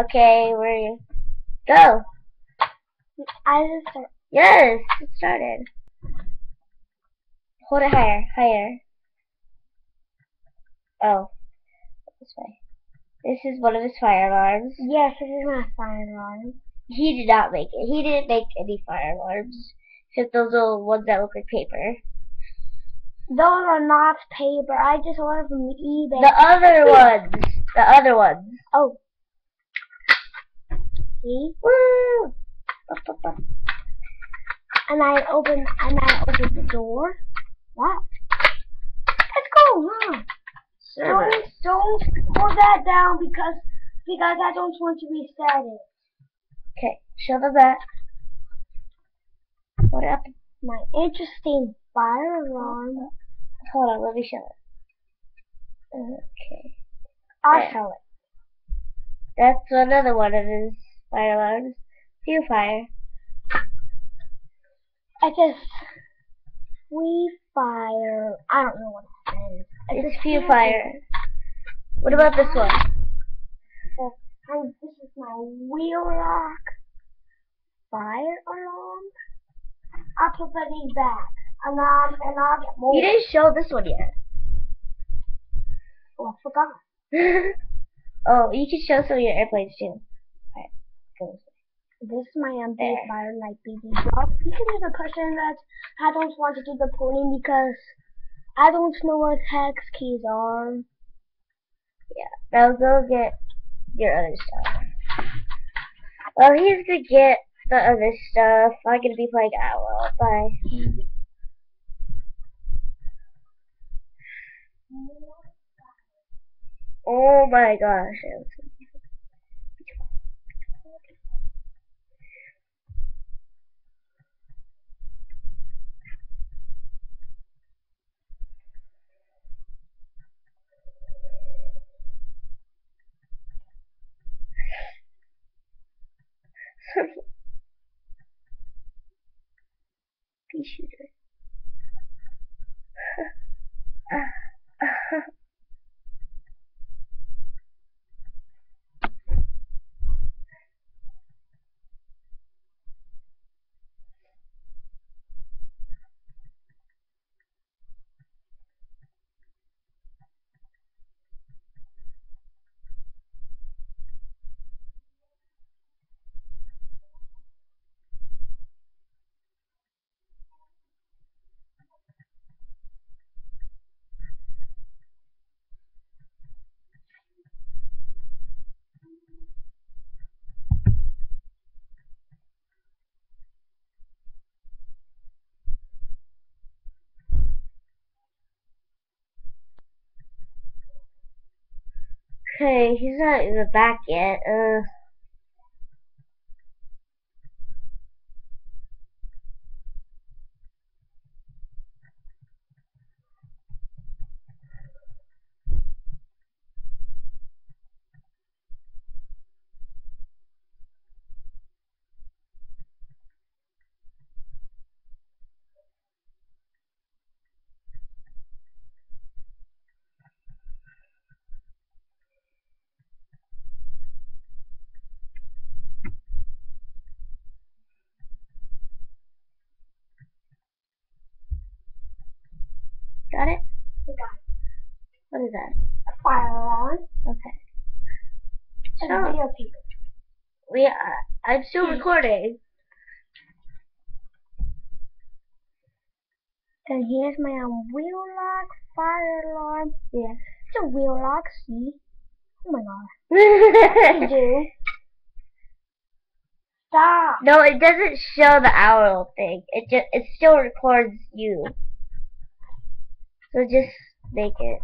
Okay, we're go. I just start. Yes, it started. Hold it higher, higher. Oh, this way. This is one of his fire alarms. Yes, this is my fire alarm. He did not make it. He didn't make any fire alarms. Except those little ones that look like paper. Those are not paper. I just ordered from eBay. The other ones. The other ones. Oh. See? Woo! And I open the door. What? Let's go, Mom. Don't hold that down because I don't want to reset it. Okay, show them that. What up? My interesting fire alarm. Hold on, let me show it. Okay. I'll show it. That's another one of his fire alarms. Few fire. It says free fire. I don't know what it says. It's few fire. What about this one? And this is my wheel lock fire alarm. I'll put these back. And I'll get more. You didn't show this one yet. Oh, I forgot. Oh, you can show some of your airplanes too. Alright, go this way. This is my big fire like BB block. You can be the person that I don't want to do the pulling because I don't know what hex keys are. Yeah, now go get your other stuff. Well, he's gonna get the other stuff. I'm gonna be playing Owl. Bye. Oh my gosh. Pea shooter. Okay, he's not even back yet. Got it? We got it. What is that? A fire alarm. Okay. And a video paper. I'm still recording. And here's my wheel lock fire alarm. Yeah, it's a wheel lock. See? Oh my god. You do. Stop. No, it doesn't show the owl thing. It still records you. So just make it.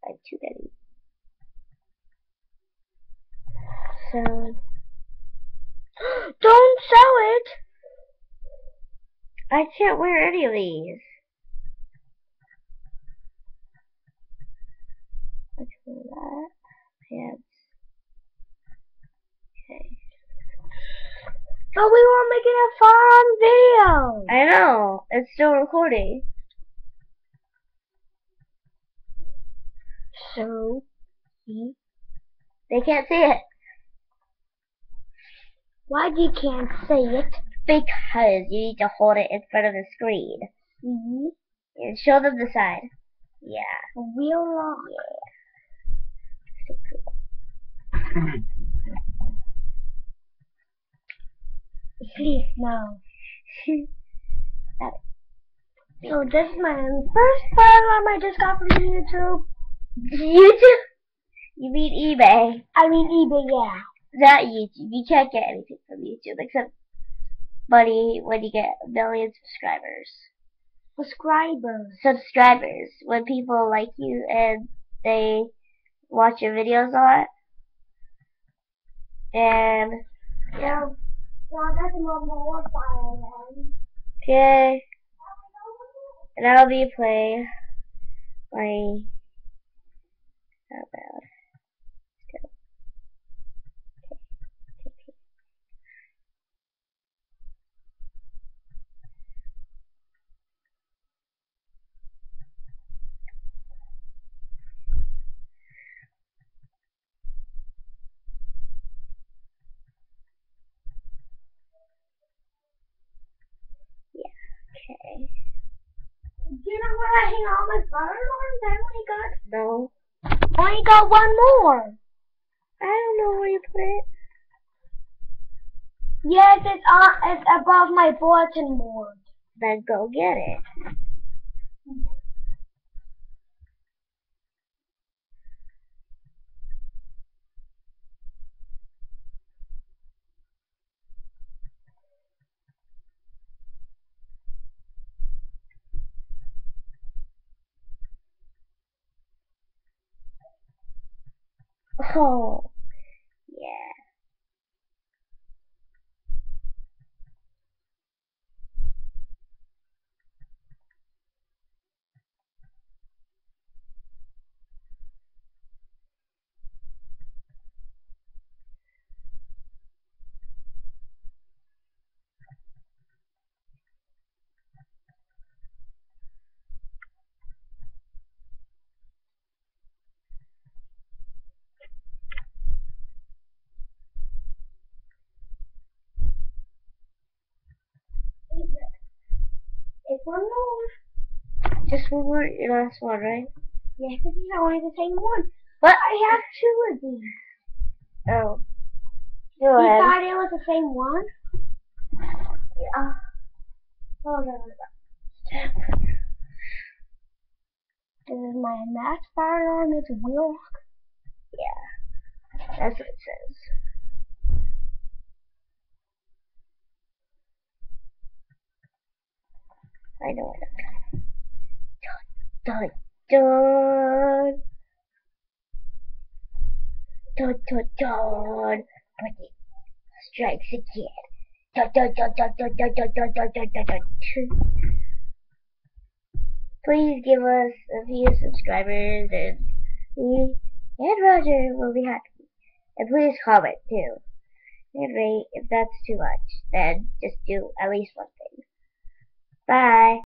Like too many. So don't show it. I can't wear any of these. Let's wear that. Pants. Okay. But we were making a fun video. I know. It's still recording. So, see? They can't see it. Why you can't say it? Because you need to hold it in front of the screen. Mm-hmm. And show them the side. Yeah. Real long. Please, no. So this is my first firearm I just got from YouTube. YouTube? You mean eBay? I mean eBay, yeah. Not YouTube. You can't get anything from YouTube except money when you get a million subscribers. Subscribers. When people like you and they watch your videos a lot. And yeah. So I got some more firearms. okay. And I'll be playing my not bad. Okay. Do you know where I hang all my firearms? I No. only got one more. I don't know where you put it. Yes, it's above my bulletin board. Then go get it. Oh, yeah. It's one more. Just one more, your last one, right? Yeah, this is only the same one. What? I have two of these. Oh. You Go ahead. thought it was the same one? Yeah. Hold on. This is my max firearm. It's a wheel. Yeah. That's what it says. I know it. Dun, dun, dun, dun, dun. But it strikes again. Dun, dun, dun, dun, dun, dun, dun, dun, dun, dun, dun, dun. Please give us a few subscribers and me and Roger will be happy. And please comment too. And rate if that's too much. Then just do at least one thing. Bye.